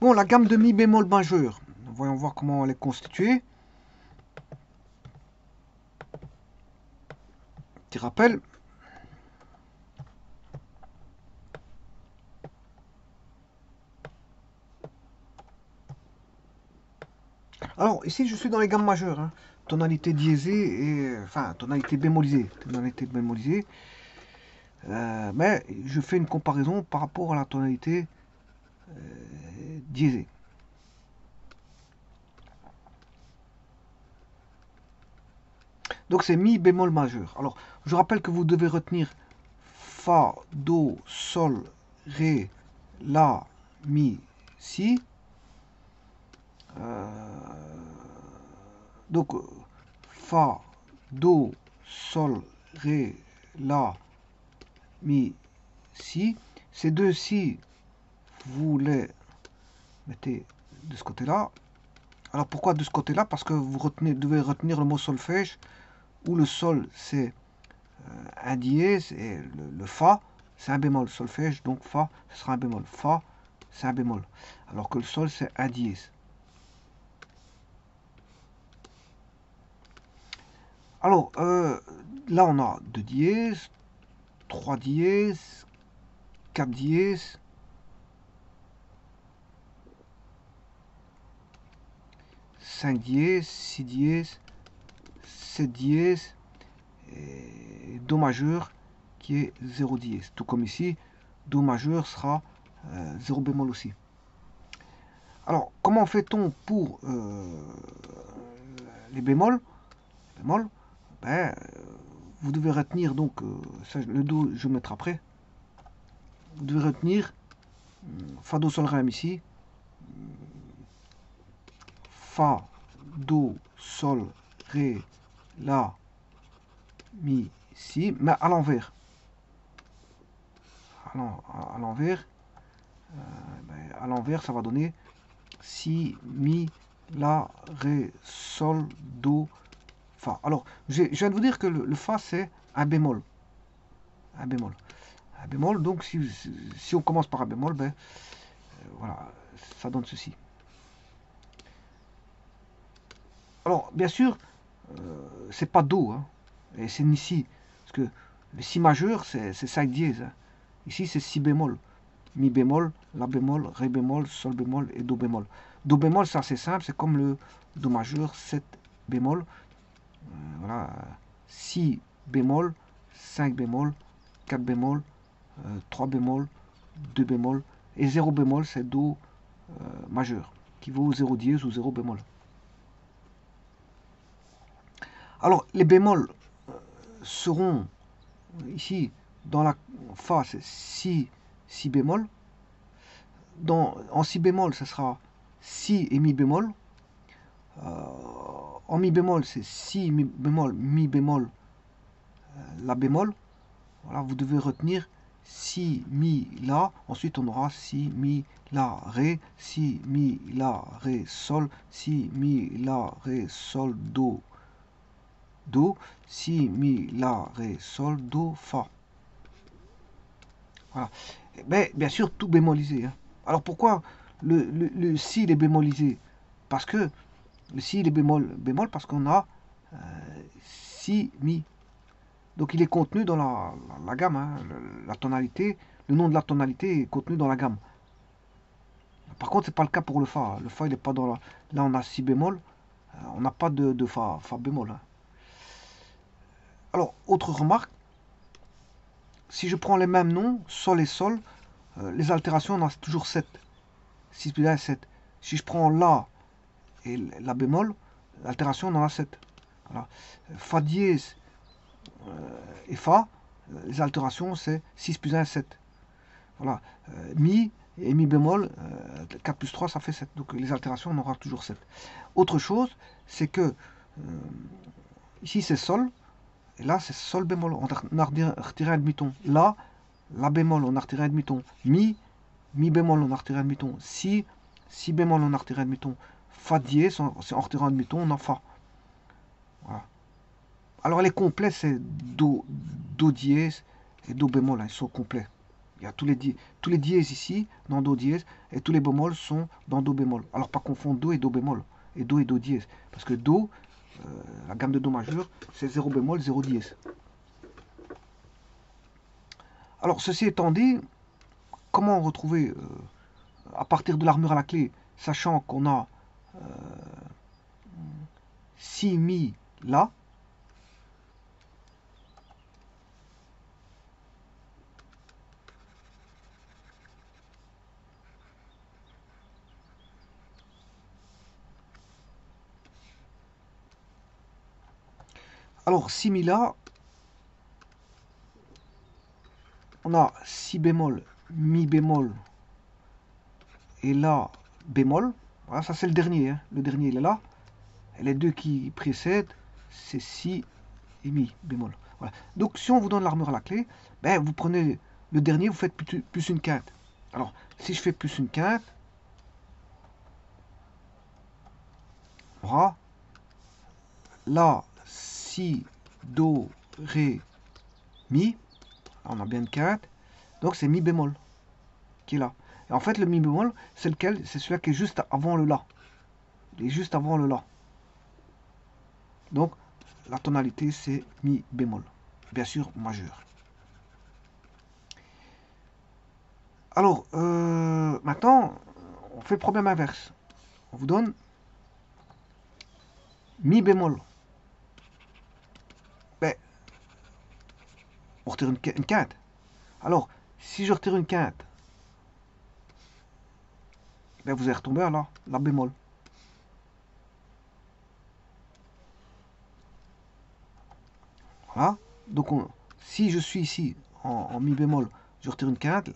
Bon, la gamme de mi bémol majeur. Voyons voir comment elle est constituée. Petit rappel. Alors, ici, je suis dans les gammes majeures. Hein. Tonalité diésée et... Enfin, tonalité bémolisée. Tonalité bémolisée. Mais je fais une comparaison par rapport à la tonalité diésée. Donc, c'est mi bémol majeur. Alors, je rappelle que vous devez retenir Fa, Do, Sol, Ré, La, Mi, Si. Donc, Fa, Do, Sol, Ré, La, Mi, Si. Ces deux Si, vous les mettez de ce côté-là. Alors, pourquoi de ce côté-là? Parce que vous devez retenir le mot solfège, où le Sol, c'est un dièse, et le Fa, c'est un bémol. Solfège, donc Fa, ce sera un bémol. Fa, c'est un bémol. Alors que le Sol, c'est un dièse. Alors, là, on a 2 dièses, 3 dièses, 4 dièses, 5 dièses, 6 dièses, 7 dièses, et Do majeur qui est 0 dièse. Tout comme ici, Do majeur sera 0 bémol aussi. Alors, comment fait-on pour les bémols? Ben, vous devez retenir donc, le Do je vais mettre après. Vous devez retenir Fa, Do, Sol, Ré, Mi, Si. Fa, Do, Sol, Ré, La, Mi, Si, mais à l'envers. À l'envers, à l'envers, ça va donner Si, Mi, La, Ré, Sol, Do, Fa. Alors, je viens de vous dire que le Fa, c'est un bémol. Un bémol. Un bémol, donc si on commence par un bémol, ben, voilà, ça donne ceci. Alors, bien sûr, c'est pas Do, hein, et c'est ni Si. Parce que le Si majeur, c'est 5 dièses. Hein. Ici, c'est Si bémol. Mi bémol, La bémol, Ré bémol, Sol bémol et Do bémol. Do bémol, c'est assez simple, c'est comme le Do majeur, 7 bémol. Voilà, Si bémol, 5 bémol, 4 bémol, 3 bémol, 2 bémol, et 0 bémol, c'est Do majeur, qui vaut 0 dièse ou 0 bémol. Alors, les bémols seront ici, dans la Fa, c'est Si bémol. En Si bémol, ce sera Si et Mi bémol. En Mi bémol, c'est Si, Mi bémol, La bémol. Voilà, vous devez retenir Si, Mi, La. Ensuite, on aura Si, Mi, La, Ré, Si, Mi, La, Ré, Sol, Si, Mi, La, Ré, Sol, Do, Do, Si, Mi, La, Ré, Sol, Do, Fa. Voilà. Mais bien sûr, tout bémolisé. Hein. Alors pourquoi le Si il est bémolisé? Parce que le Si il est bémol parce qu'on a Si, Mi. Donc il est contenu dans la gamme. Hein. La tonalité, le nom de la tonalité est contenu dans la gamme. Par contre, c'est pas le cas pour le Fa. Le Fa, il n'est pas dans la... Là, on a Si bémol. On n'a pas de Fa bémol. Hein. Alors, autre remarque. Si je prends les mêmes noms, Sol et Sol, les altérations, on a toujours 7. 6 plus 1, 7. Si je prends La et La bémol, l'altération, on en a 7. Voilà. Fa dièse et Fa, les altérations, c'est 6 plus 1, 7. Voilà. Mi et Mi bémol, 4 plus 3, ça fait 7. Donc les altérations, on aura toujours 7. Autre chose, c'est que ici, c'est Sol, et là, c'est Sol bémol. On a retiré un demi-ton. Là, La bémol, on a retiré un demi-ton. Mi bémol, on a retiré un demi-ton. Si bémol, on a retiré un demi-ton. Fa dièse, on retire un demi-ton, on a Fa. Voilà. Alors les complets, c'est Do dièse et Do bémol, hein, ils sont complets. Il y a tous les dièses ici, dans Do dièse, et tous les bémols sont dans Do bémol. Alors pas confondre Do et Do bémol, et Do dièse. Parce que Do, la gamme de Do majeur, c'est 0 bémol, 0 dièse. Alors ceci étant dit, comment retrouver, à partir de l'armure à la clé, sachant qu'on a Si, Mi, La. Alors, Si, Mi, La, on a Si bémol, Mi bémol et La bémol. Voilà, ça c'est le dernier. Hein. Le dernier, il est là. Et les deux qui précèdent, c'est Si et Mi bémol. Voilà. Donc, si on vous donne l'armure à la clé, ben, vous prenez le dernier, vous faites plus une quinte. Alors, si je fais plus une quinte, on aura La, Si, Do, Ré, Mi. On a bien une quinte. Donc, c'est Mi bémol qui est là. Et en fait, le Mi bémol, c'est lequel? C'est celui qui est juste avant le La. Il est juste avant le La. Donc, la tonalité, c'est Mi bémol. Bien sûr, majeur. Alors, maintenant, on fait le problème inverse. On vous donne Mi bémol. Ben, on retire une quinte. Alors, si je retire une quinte, ben vous allez retomber à La bémol. Voilà. Donc, si je suis ici en Mi bémol, je retire une quinte.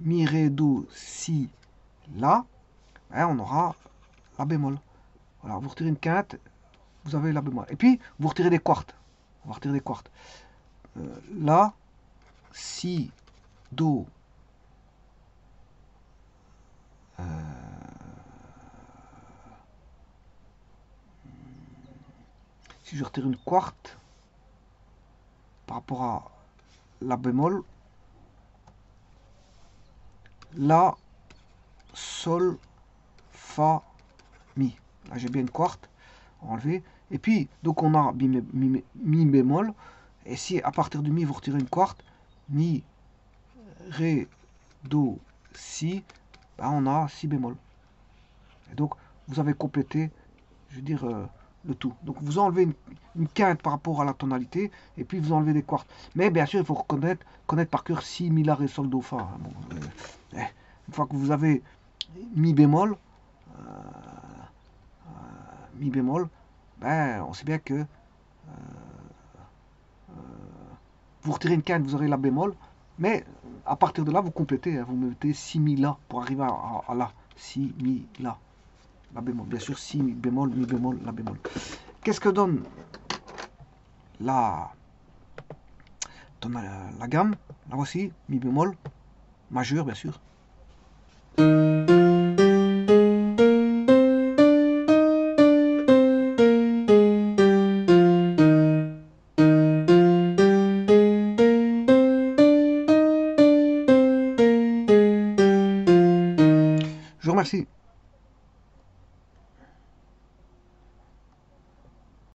Mi, Ré, Do, Si, La. Ben, on aura La bémol. Voilà, vous retirez une quinte, vous avez La bémol. Et puis, vous retirez des quartes. On va retirer des quartes. La, Si, Do. Si je retire une quarte par rapport à La bémol, La, Sol, Fa, Mi. Là, j'ai bien une quarte enlevée. Et puis, donc on a Mi bémol. Et si à partir du Mi, vous retirez une quarte, Mi, Ré, Do, Si, ben on a Si bémol. Et donc, vous avez complété, je veux dire, le tout. Donc, vous enlevez une quinte par rapport à la tonalité, et puis vous enlevez des quartes. Mais bien sûr, il faut connaître par cœur Si, Mi, La, Ré, Sol, Do, Fa. Bon, une fois que vous avez Mi bémol, Mi bémol, ben, on sait bien que vous retirez une quinte, vous aurez La bémol, mais à partir de là, vous complétez, hein, vous mettez Si, Mi, La pour arriver à La. Si, Mi, La. La bémol. Bien sûr, Si, Mi bémol, Mi bémol, La bémol. Qu'est-ce que donne la, la gamme? Là voici, Mi bémol, majeur, bien sûr. Je vous remercie.